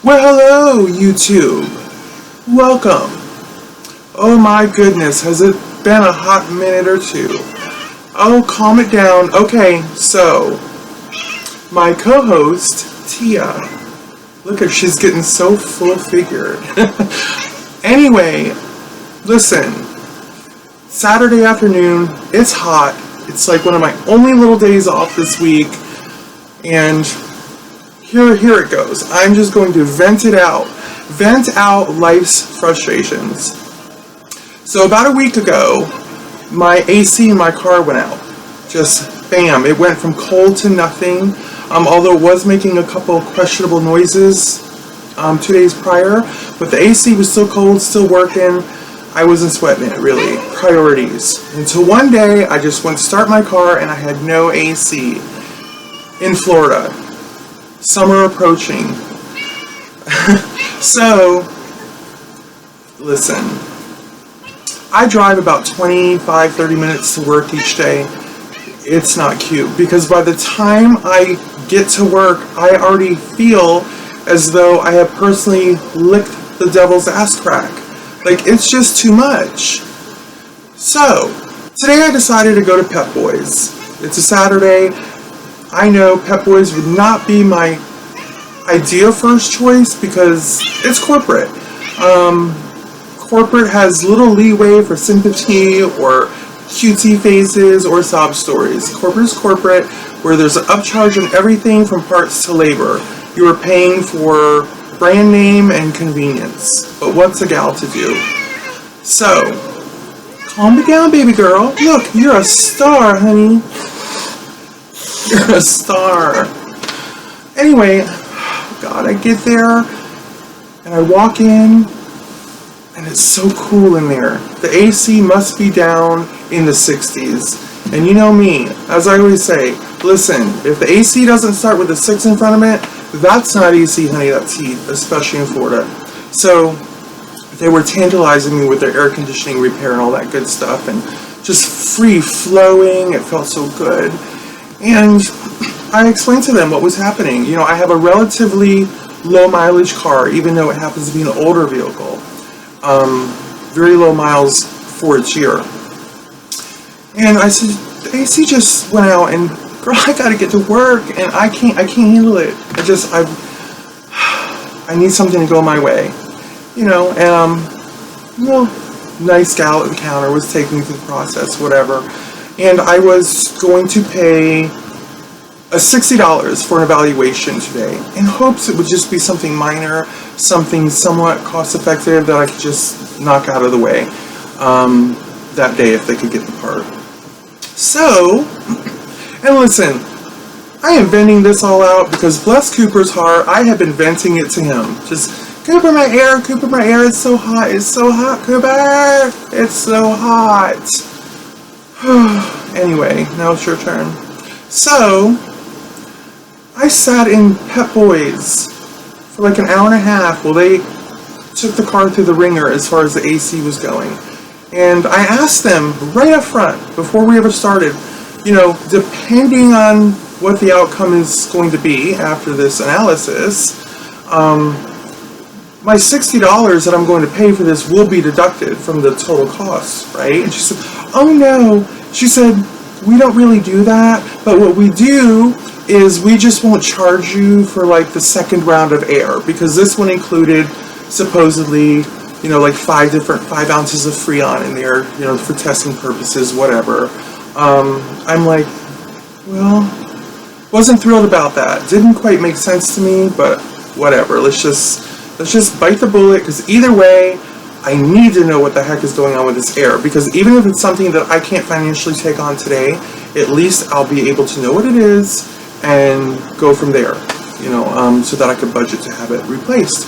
Well, hello, YouTube. Welcome. Oh my goodness, has it been a hot minute or two? Oh, calm it down. Okay, so, my co-host, Tia. Look at her, she's getting so full-figured. Anyway, listen. Saturday afternoon, it's hot. It's like one of my only little days off this week. And here it goes. I'm just going to vent it out. Vent out life's frustrations. So about a week ago, my AC in my car went out. Just bam, it went from cold to nothing. Although it was making a couple questionable noises 2 days prior, but the AC was still cold, still working. I wasn't sweating it, really. Priorities. Until one day, I just went to start my car and I had no AC. In Florida. Summer approaching. So, listen. I drive about 25-30 minutes to work each day. It's not cute, because by the time I get to work, I already feel as though I have personally licked the devil's ass crack. Like, it's just too much. So, today I decided to go to Pep Boys. It's a Saturday. I know Pep Boys would not be my ideal first choice because it's corporate. Corporate has little leeway for sympathy or cutesy faces or sob stories. Corporate is corporate, where there's an upcharge on everything from parts to labor. You are paying for brand name and convenience. But what's a gal to do? So, calm it down, baby girl. Look, you're a star, honey. You're a star. Anyway, God, I get there and I walk in and it's so cool in there. The AC must be down in the 60s. And you know me, as I always say, listen, if the AC doesn't start with a 6 in front of it, that's not AC, honey, that's heat, especially in Florida. So they were tantalizing me with their air conditioning repair and all that good stuff, and just free flowing. It felt so good. And I explained to them what was happening. You know, I have a relatively low mileage car, even though it happens to be an older vehicle. Very low miles for its year. And I said, the AC just went out, and girl, I gotta get to work, and I can't handle it. I need something to go my way. You know, and nice gal at the counter was taking me through the process, whatever. And I was going to pay $60 for an evaluation today, in hopes it would just be something minor, something somewhat cost-effective that I could just knock out of the way that day if they could get the part. So, and listen, I am venting this all out because bless Cooper's heart, I have been venting it to him. Just, Cooper, my air, it's so hot, Cooper, it's so hot. Anyway, now it's your turn. So, I sat in Pep Boys for like an hour and a half while they took the car through the ringer as far as the AC was going. And I asked them right up front, before we ever started, you know, depending on what the outcome is going to be after this analysis, my $60 that I'm going to pay for this will be deducted from the total cost, right? And she said, oh no. She said, we don't really do that, but what we do is we just won't charge you for like the second round of air, because this one included supposedly, you know, like 5 ounces of Freon in there, you know, for testing purposes, whatever. I'm like, well, wasn't thrilled about that. Didn't quite make sense to me, but whatever. Let's just bite the bullet, because either way, I need to know what the heck is going on with this air, because even if it's something that I can't financially take on today, at least I'll be able to know what it is and go from there, you know, so that I could budget to have it replaced.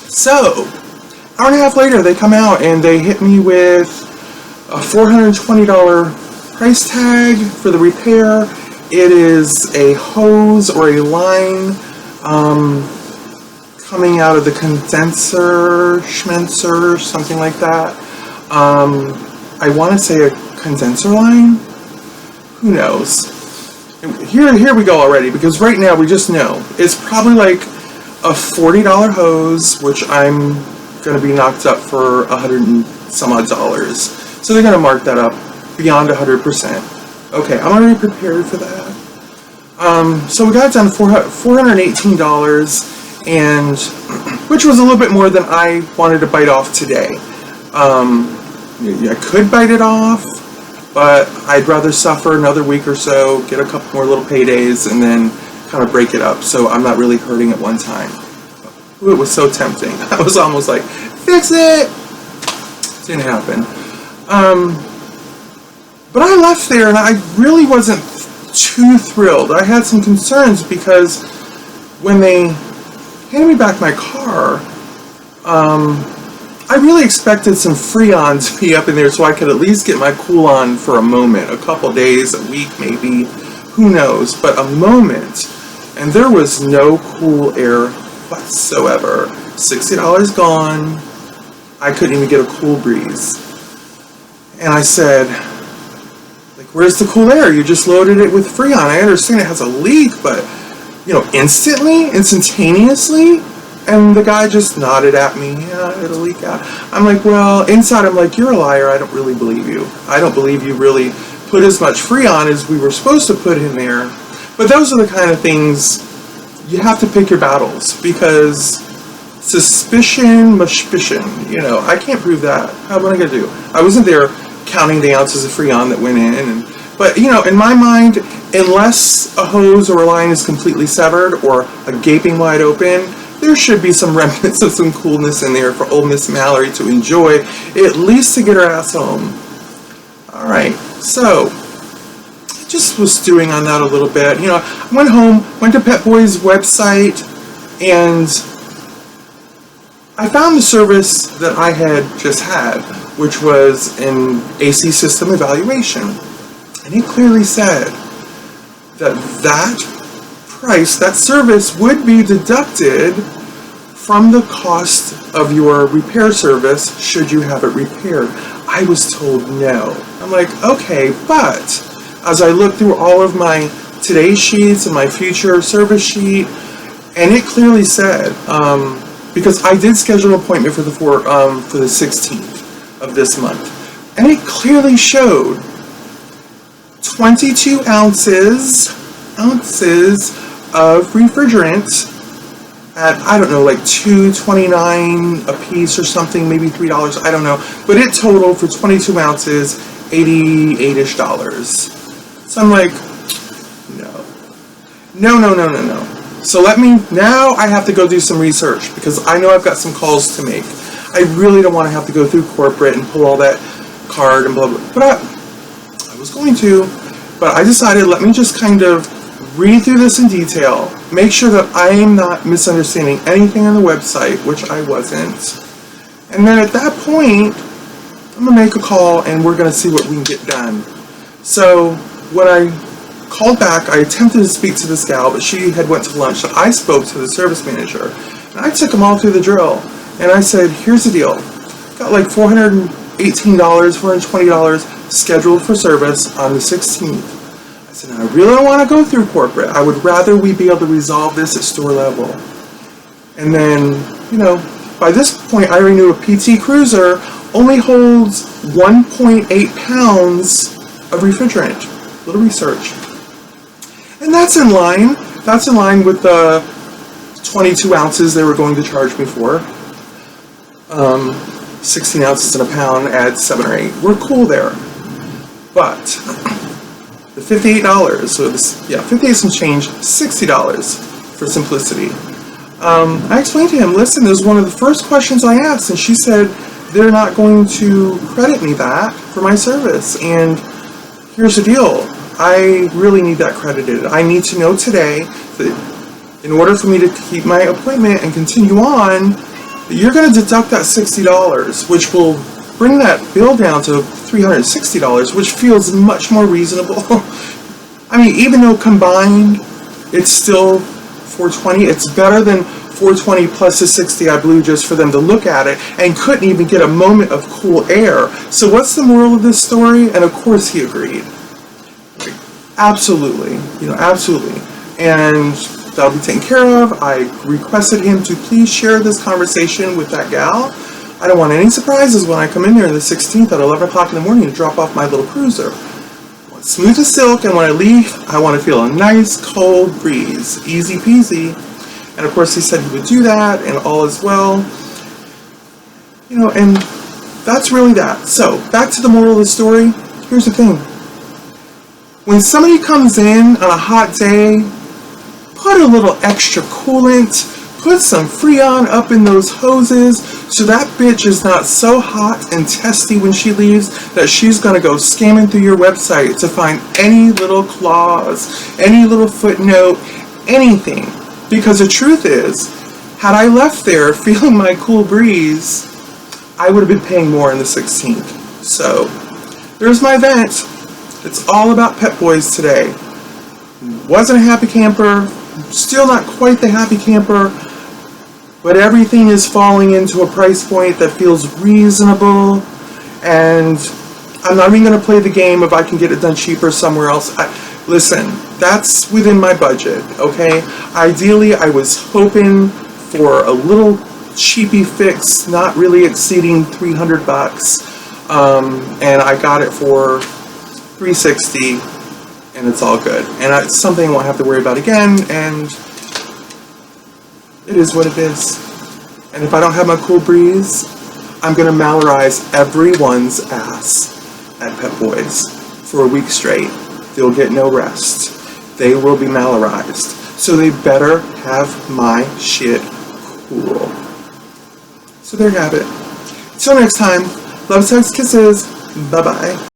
So, hour and a half later, they come out and they hit me with a $420 price tag for the repair. It is a hose or a line coming out of the condenser, schmenser, something like that. I want to say a condenser line. Who knows? Here we go already, because right now we just know it's probably like a $40 hose, which I'm going to be knocked up for $100 and some odd. So they're going to mark that up beyond 100%. Okay, I'm already prepared for that. So we got it down to $418, and which was a little bit more than I wanted to bite off today. I could bite it off, but I'd rather suffer another week or so, get a couple more little paydays, and then kind of break it up so I'm not really hurting at one time. Ooh, it was so tempting. I was almost like, fix it! Didn't happen. But I left there and I really wasn't too thrilled. I had some concerns because when they handed me back my car, I really expected some Freon to be up in there so I could at least get my cool on for a moment, a couple days, a week maybe, who knows, but a moment. And there was no cool air whatsoever. $60 gone. I couldn't even get a cool breeze. And I said, like, where's the cool air? You just loaded it with Freon. I understand it has a leak, but, instantaneously? And the guy just nodded at me. Yeah, it'll leak out. I'm like, well, inside I'm like, you're a liar. I don't really believe you. I don't believe you really put as much Freon as we were supposed to put in there. But those are the kind of things you have to pick your battles, because suspicion, mushpicion, I can't prove that. How am I going to do? I wasn't there counting the ounces of Freon that went in. But, in my mind, unless a hose or a line is completely severed or a gaping wide open, there should be some remnants of some coolness in there for old Miss Mallery to enjoy, at least to get her ass home. Alright, so just was stewing on that a little bit. I went home, went to Pep Boys' website, and I found the service that I had just had, which was an AC system evaluation. And it clearly said that price, that service would be deducted from the cost of your repair service should you have it repaired. I was told no. I'm like, okay, but as I looked through all of my today sheets and my future service sheet, and it clearly said, because I did schedule an appointment for the 16th of this month, and it clearly showed 22 ounces of refrigerant at, I don't know, like $2.29 a piece or something, maybe $3, I don't know, but it totaled for 22 ounces $88-ish. So I'm like, no. So now I have to go do some research, because I know I've got some calls to make. I really don't want to have to go through corporate and pull all that card and blah blah, but I was going to, but I decided, let me just kind of read through this in detail, make sure that I am not misunderstanding anything on the website, which I wasn't, and then at that point I'm going to make a call and we're going to see what we can get done. So when I called back, I attempted to speak to this gal, but she had went to lunch, so I spoke to the service manager, and I took them all through the drill, and I said, here's the deal, got like $418, $420 scheduled for service on the 16th. I said, I really don't want to go through corporate. I would rather we be able to resolve this at store level. And then, by this point, I already knew a PT Cruiser only holds 1.8 pounds of refrigerant. A little research. And that's in line. That's in line with the 22 ounces they were going to charge me for. 16 ounces in a pound adds 7 or 8. We're cool there. But the $58, so this, 58 some change, $60 for simplicity. I explained to him, listen, this was one of the first questions I asked, and she said they're not going to credit me that for my service. And here's the deal. I really need that credited. I need to know today that in order for me to keep my appointment and continue on, you're going to deduct that $60, which will bring that bill down to $360, which feels much more reasonable. I mean, even though combined, it's still $420. It's better than $420 plus the $60 I blew just for them to look at it and couldn't even get a moment of cool air. So what's the moral of this story? And of course he agreed. Absolutely, absolutely. And that'll be taken care of. I requested him to please share this conversation with that gal. I don't want any surprises when I come in there on the 16th at 11 o'clock in the morning to drop off my little cruiser. I want smooth as silk, and when I leave, I want to feel a nice cold breeze. Easy peasy. And of course he said he would do that, and all is well. You know, and that's really that. So, back to the moral of the story. Here's the thing. When somebody comes in on a hot day, put a little extra coolant, put some Freon up in those hoses so that bitch is not so hot and testy when she leaves that she's going to go scamming through your website to find any little clause, any little footnote, anything. Because the truth is, had I left there feeling my cool breeze, I would have been paying more on the 16th. So, there's my vent. It's all about Pep Boys today. Wasn't a happy camper, still not quite the happy camper, but everything is falling into a price point that feels reasonable, and I'm not even going to play the game if I can get it done cheaper somewhere else. Listen, that's within my budget, okay? Ideally, I was hoping for a little cheapy fix, not really exceeding $300, and I got it for $360, and it's all good. And it's something I won't have to worry about again, and it is what it is. And if I don't have my cool breeze, I'm going to Mallerize everyone's ass at Pep Boys for a week straight. They'll get no rest. They will be Mallerized. So they better have my shit cool. So there you have it. Till next time, love, sex, kisses. Bye-bye.